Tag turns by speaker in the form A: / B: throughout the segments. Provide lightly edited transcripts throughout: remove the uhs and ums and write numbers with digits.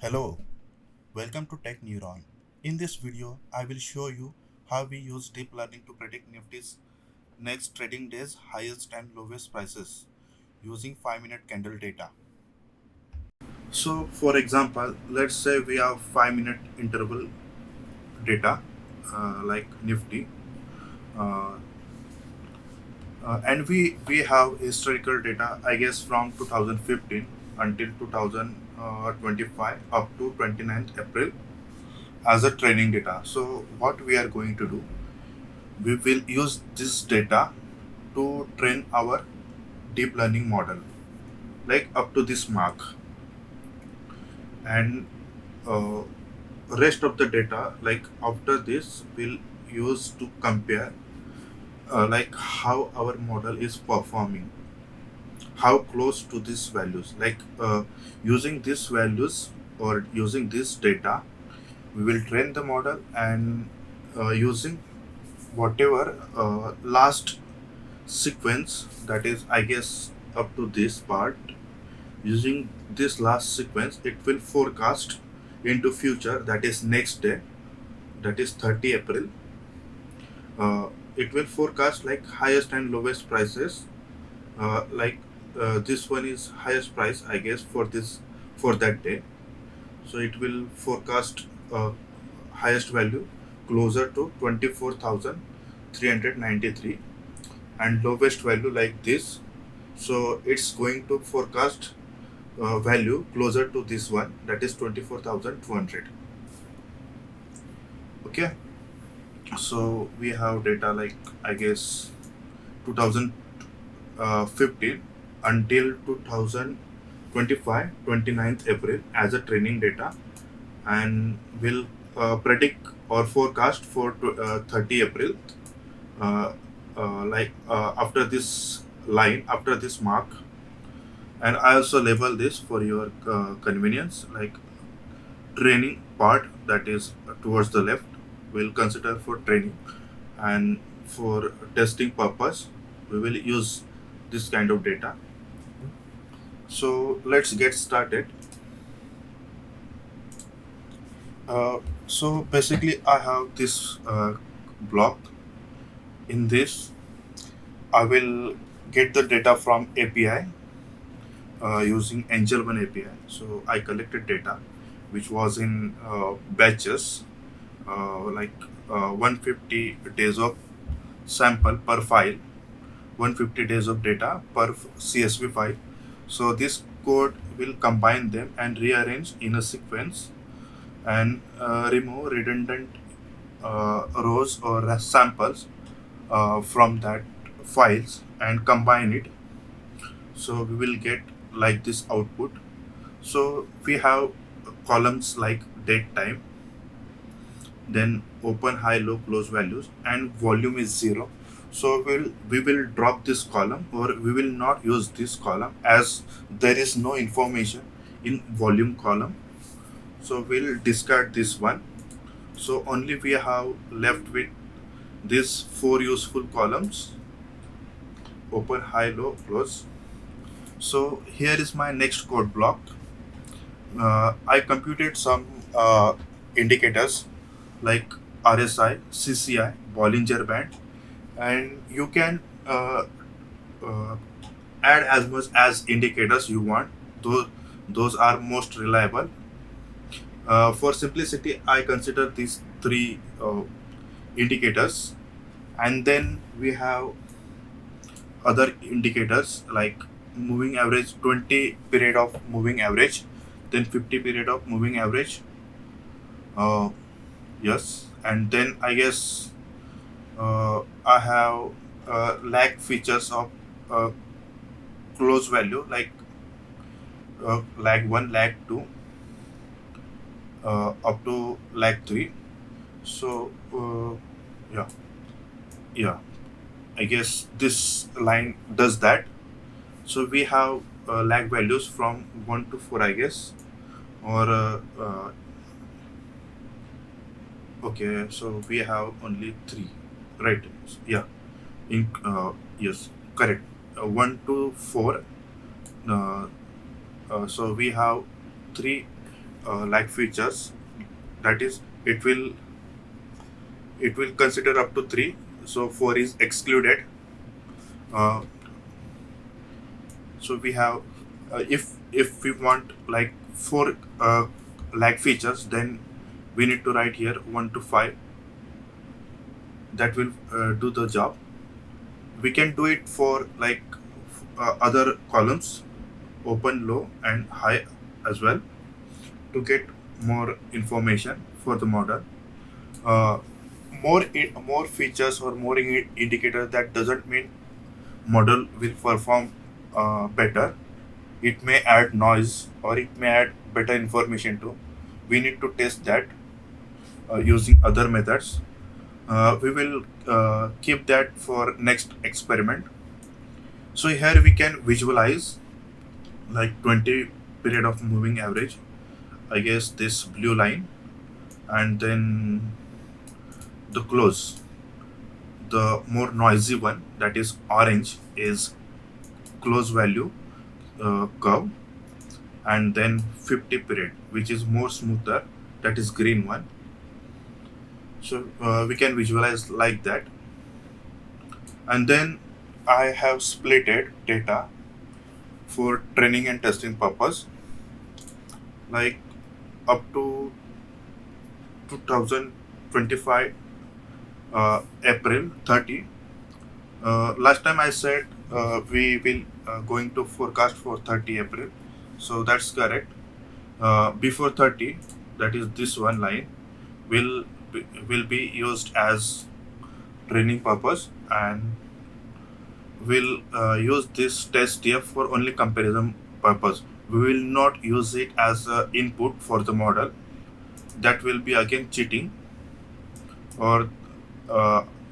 A: Hello, welcome to Tech Neuron. In this video, I will show you how we use deep learning to predict Nifty's next trading day's highest and lowest prices using 5-minute candle data. So, for example, let's say we have 5-minute interval data like Nifty, uh, and we have historical data, I guess, from 2015 until 2025 up to 29th April as a training data. So what we are going to do, we will use this data to train our deep learning model like up to this mark, and uh, rest of the data like after this we'll use to compare like how our model is performing, how close to these values, like using these values or using this data we will train the model, and using whatever last sequence, that is I guess up to this part, using this last sequence it will forecast into future, that is next day, that is 30 April. uh, it will forecast like highest and lowest prices, like this one is highest price I guess for this, for that day. So it will forecast highest value closer to 24,393 and lowest value like this. So it's going to forecast value closer to this one, that is 24,200. Okay, so we have data like I guess 2015 until 2025 29th April as a training data, and will predict or forecast for 30 April, uh, after this line, after this mark. And I also label this for your convenience, like training part, that is towards the left, we'll consider for training, and for testing purpose we will use this kind of data. So let's get started. So basically I have this block. In this I will get the data from API using Angel One API. So I collected data which was in batches, like 150 days of sample per file, 150 days of data per CSV file. So this code will combine them and rearrange in a sequence, and remove redundant rows or samples from that files and combine it. So we will get like this output. So we have columns like date time, then open, high, low, close values, and volume is 0. So we will drop this column, or we will not use this column as there is no information in volume column. So we'll discard this one. So only we have left with these four useful columns: open, high, low, close. So here is my next code block. I computed some indicators like RSI, CCI, Bollinger Band, and you can uh, add as much as indicators you want. Those are most reliable. For simplicity, I consider these three indicators, and then we have other indicators like moving average, 20 period of moving average, then 50 period of moving average. Uh, yes, and then I guess I have lag features of uh, close value like lag 1, lag 2, up to lag 3. So yeah, yeah, I guess this line does that. So we have lag values from 1 to 4 I guess, or okay, so we have only 3, right? Yeah, in yes, correct, 1 to 4. uh, so we have 3 like features, that is it will consider up to 3, so 4 is excluded. uh, so we have if we want like 4 like features, then we need to write here 1 to 5, that will do the job. We can do it for like other columns, open, low and high as well, to get more information for the model. uh, more features or more indicators, that doesn't mean model will perform better. It may add noise or it may add better information too. We need to test that using other methods. We will keep that for next experiment. So here we can visualize like 20 period of moving average, I guess this blue line, and then the close, the more noisy one, that is orange, is close value curve, and then 50 period, which is more smoother, that is green one. So we can visualize like that. And then I have splitted data for training and testing purpose, like up to 2025 April 30. Last time I said we will going to forecast for 30 April, so that's correct. Before 30, that is this one line, will be used as training purpose, and will use this test here for only comparison purpose. We will not use it as a input for the model. That will be again cheating. Or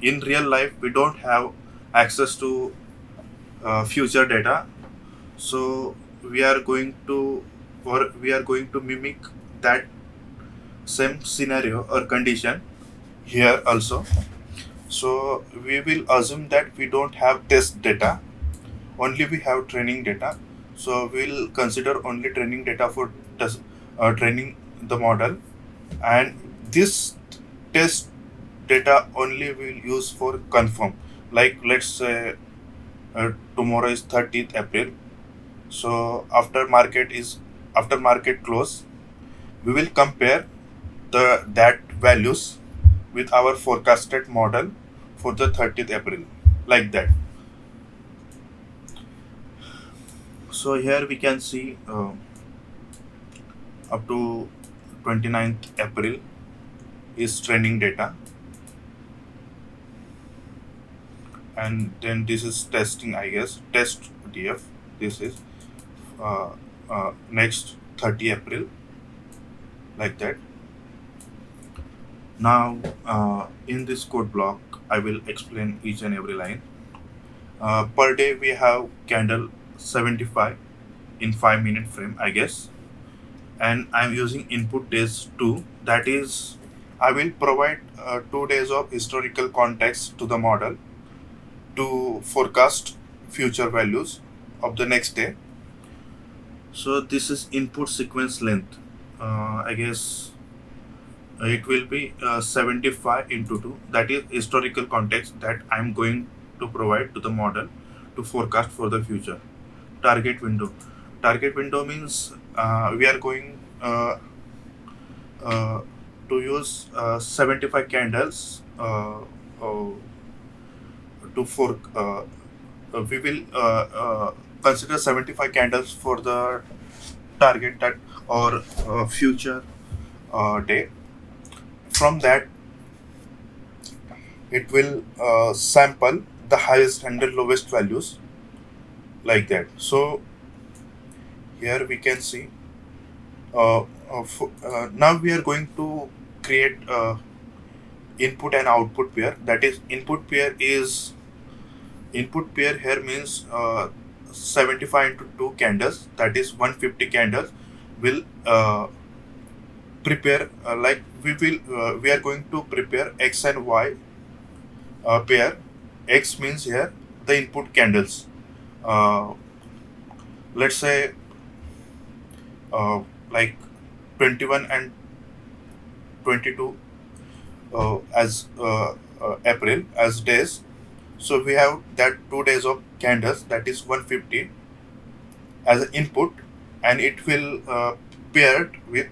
A: in real life we don't have access to future data, so we are going to we are going to mimic that same scenario or condition here also. So we will assume that we don't have test data, only we have training data. So we'll consider only training data for training the model, and this test data only we'll use for confirm. Like let's say tomorrow is 30th April. So after market close, we will compare the that values with our forecasted model for the 30th April, like that. So here we can see up to 29th April is training data, and then this is testing, I guess, test df. This is uh, next 30 April, like that. Now in this code block I will explain each and every line. Per day we have candle 75 in 5-minute frame, I guess, and I'm using input days 2. That is, I will provide 2 days of historical context to the model to forecast future values of the next day. So this is input sequence length. I guess it will be 75 into 2. That is historical context that I'm going to provide to the model to forecast for the future. Target window. Target window means we are going uh, to use 75 candles to for we will consider 75 candles for the target that or future day. From that, it will sample the highest and the lowest values, like that. So here we can see now we are going to create input and output pair. That is, input pair here means 75 into 2 candles, that is 150 candles will prepare like we are going to prepare x and y pair. X means here the input candles. uh, let's say like 21 and 22 as April as days. So we have that 2 days of candles, that is 150 as an input, and it will paired with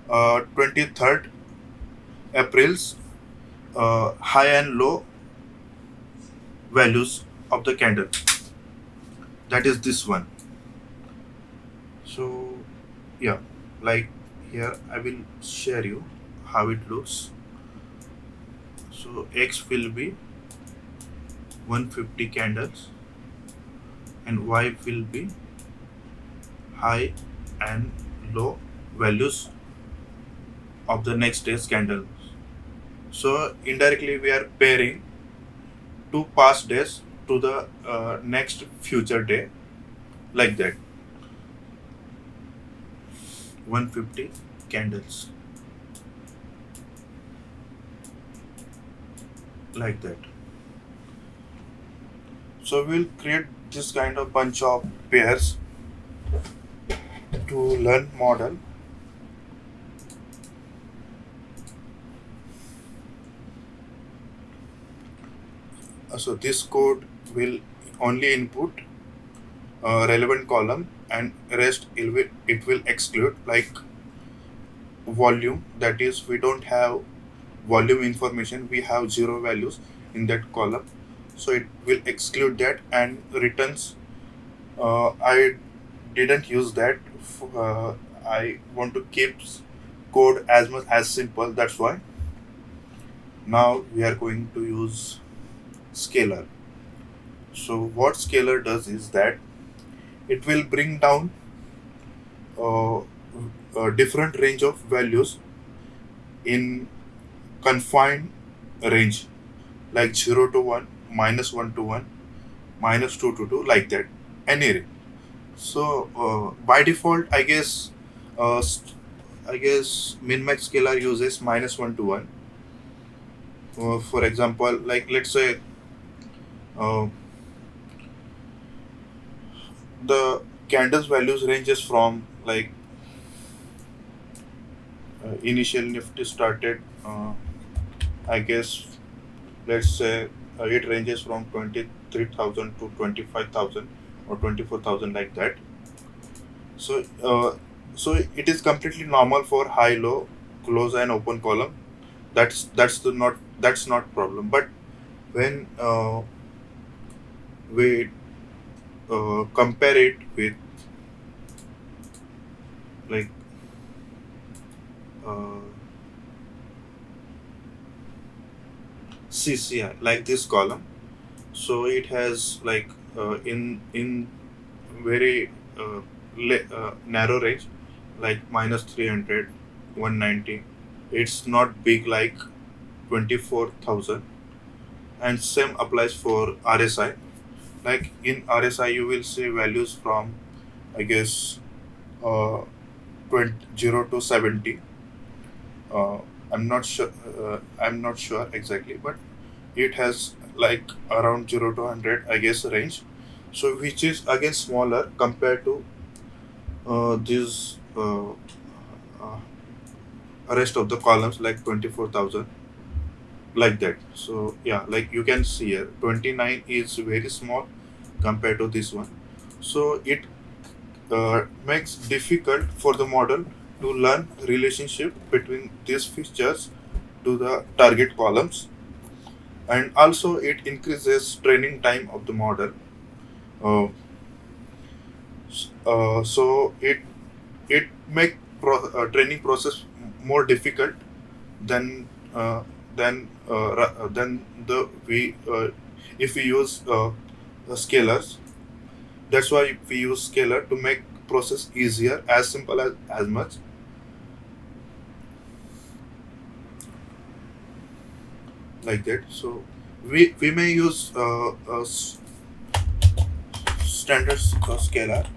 A: 23rd April's high and low values of the candle. That is this one. So yeah, like here I will share you how it looks. So X will be 150 candles and Y will be high and low values of the next day's candle. So indirectly we are pairing two past days to the next future day, like that. 150 candles, like that. So we'll create this kind of bunch of pairs to learn model. So this code will only input relevant column, and rest it will exclude, like volume, that is we don't have volume information, we have zero values in that column, so it will exclude that and returns. I didn't use that. I want to keep code as much as simple, that's why now we are going to use scalar. So what scalar does is that it will bring down uh, a different range of values in confined range, like 0 to 1, -1 to 1, -2 to 2, like that, any range. So by default, uh, st- I guess min max scalar uses -1 to 1. For example, like let's say uh, the candles values ranges from, like initial Nifty started, I guess let's say it ranges from 23,000 to 25,000 or 24,000, like that. So so it is completely normal for high, low, close and open column. That's not problem. But when we compare it with, like uh, CCI, like this column, so it has like in very narrow range, like -300, 190. It's not big like 24,000. And same applies for RSI. Like in RSI you will see values from, I guess, uh, 0 to 70. uh, I'm not sure exactly, but it has like around 0 to 100, I guess, range. So which is again smaller compared to these uh, rest of the columns, like 24,000, like that. So yeah, like you can see here, 29 is very small compared to this one. So it makes difficult for the model to learn relationship between these features to the target columns, and also it increases training time of the model. uh, so it make training process more difficult than uh, than the we if we use scalars. That's why we use scalar to make process easier, as simple as much, like that. So we may use standard scalar.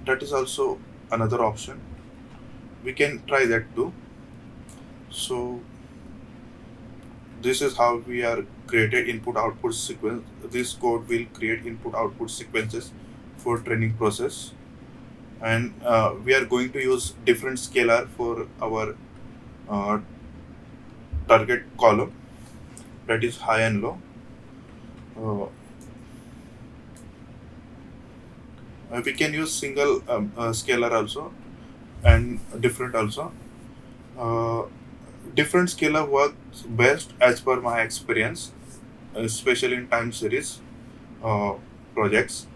A: That is also another option. We can try that too. So this is how we are created input output sequence. This code will create input output sequences for training process, and we are going to use different scalar for our uh, target column, that is high and low. Uh, we can use single scalar also, and different also. Uh, Different scalar works best as per my experience, especially in time series uh, projects.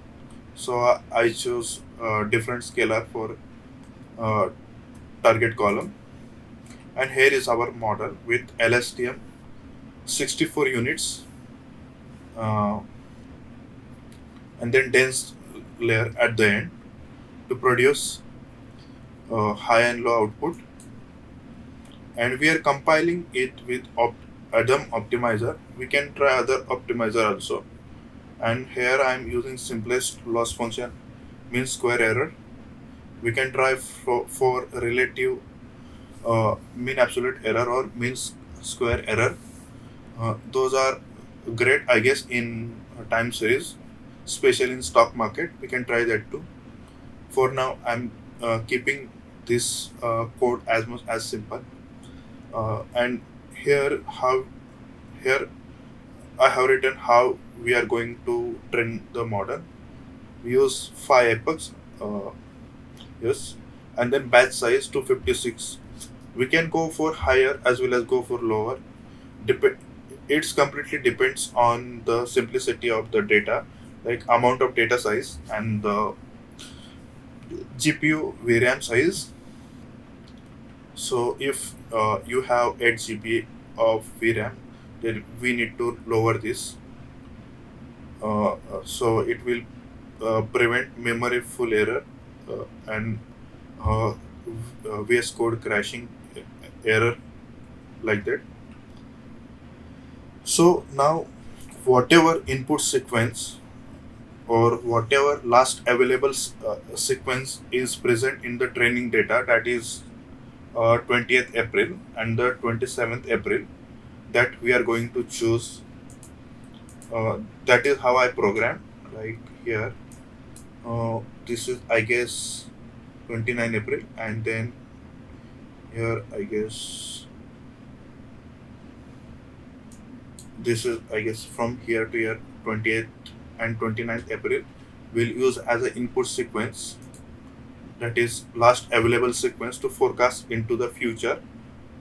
A: So I choose different scalar for uh, target column, and here is our model with LSTM 64 units, uh, and then dense layer at the end to produce high and low output. And we are compiling it with Adam optimizer. We can try other optimizer also, and here I am using simplest loss function, mean square error. We can try for relative mean absolute error or square error. Those are great, I guess, in time series, especially in stock market. We can try that too. For now, I'm keeping this code as much as simple. And here, how here I have written how we are going to train the model. We use 5 epochs, uh, yes, and then batch size 256. We can go for higher as well as go for lower. Dep- it's completely depends on the simplicity of the data, like amount of data size and the GPU VRAM size. So if you have 8 GB of VRAM, then we need to lower this. So it will prevent memory full error and uh, VS Code crashing error, like that. So now, whatever input sequence or whatever last available sequence is present in the training data, that is 20th April and the 27th April, that we are going to choose. That is how I program. Like here, this is, I guess, 29 April, and then here, I guess, this is, I guess, from here to here, 28th and 29th April. We'll use as an input sequence, that is last available sequence to forecast into the future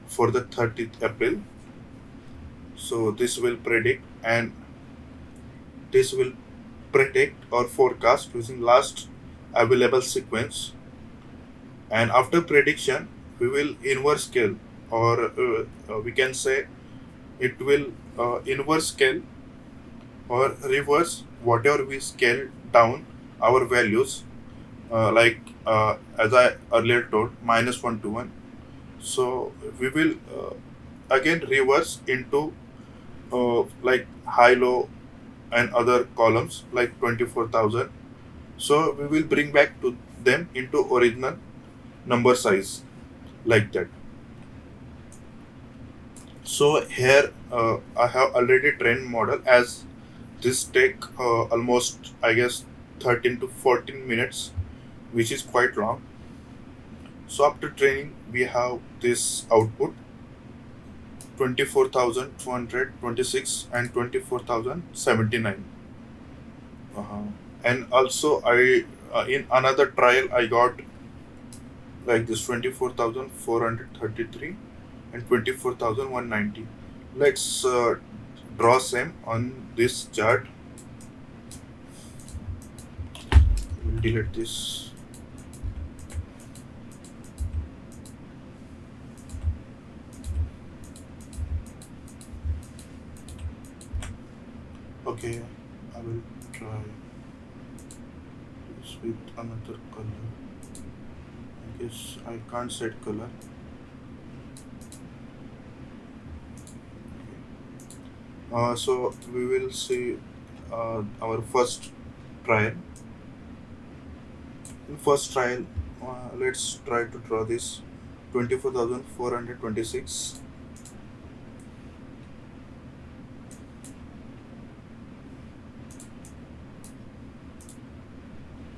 A: for the 30th April. So this will predict, and this will predict or forecast using last available sequence. And after prediction, we will inverse scale, or we can say it will inverse scale or reverse whatever we scale down our values, as I earlier told, -1 to 1. So we will again reverse into like high, low, and other columns like 24,000. So we will bring back to them into original number size, like that. So here I have already trained model, as this take almost, I guess, 13 to 14 minutes, which is quite long. So after training, we have this output: 24,226 and 24,079. Uh-huh. And also, I in another trial I got like this 24,433 and 24,190. Let's draw same on this chart. We'll delete this. Okay, I will try this with another color. I guess I can't set color. So we will see our first trial. In first trial, let's try to draw this 24,426.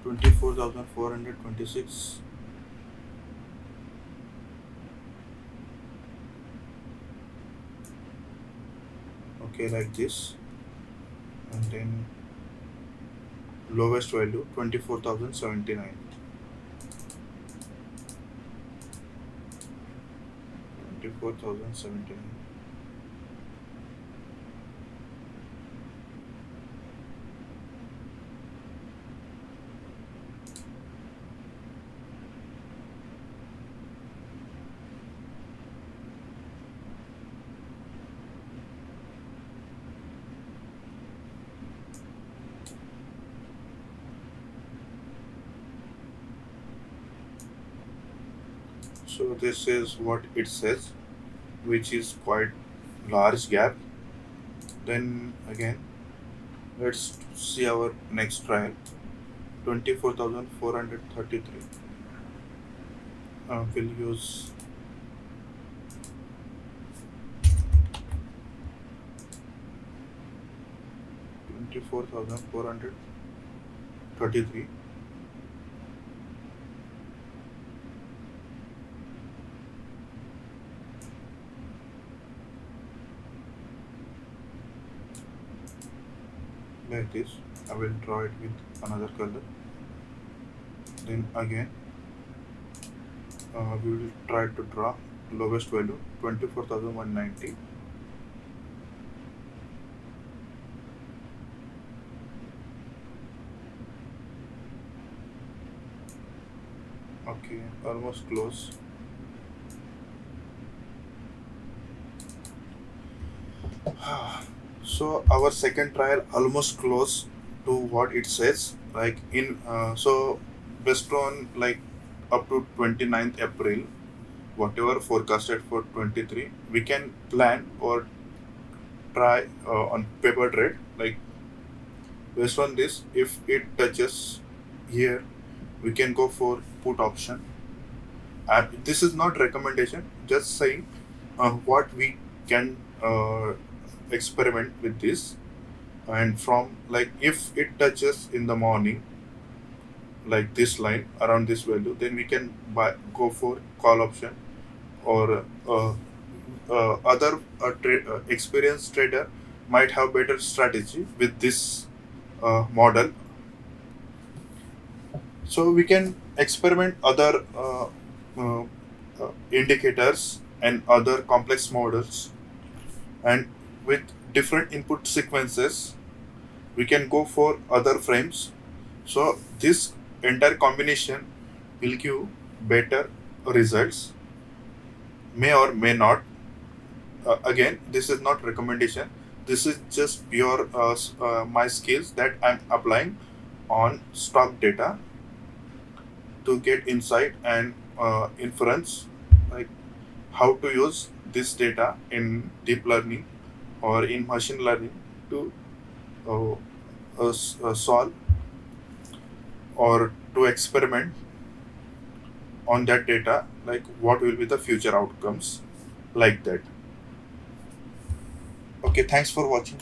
A: 24,426 24,426. Okay, like this. And then lowest value 24,079. 24,079. So this is what it says, which is quite large gap. Then again, let's see our next trial. 24,433. We'll use 24,433. Like this. I will draw it with another color. Then again, we will try to draw lowest value 24,190. Okay, almost close. So our second trial almost close to what it says. Like in so based on like up to 29th April, whatever forecasted for 23, we can plan or try on paper trade. Like based on this, if it touches here, we can go for put option. And this is not recommendation, just saying what we can experiment with this. And from like if it touches in the morning, like this line around this value, then we can go for call option, or other experienced trader might have better strategy with this model. So we can experiment other indicators and other complex models, and with different input sequences we can go for other frames. So this entire combination will give better results, may or may not. Again, this is not recommendation, this is just pure my skills that I'm applying on stock data to get insight and inference, like how to use this data in deep learning or in machine learning to uh, solve or to experiment on that data, like what will be the future outcomes, like that. Okay, thanks for watching.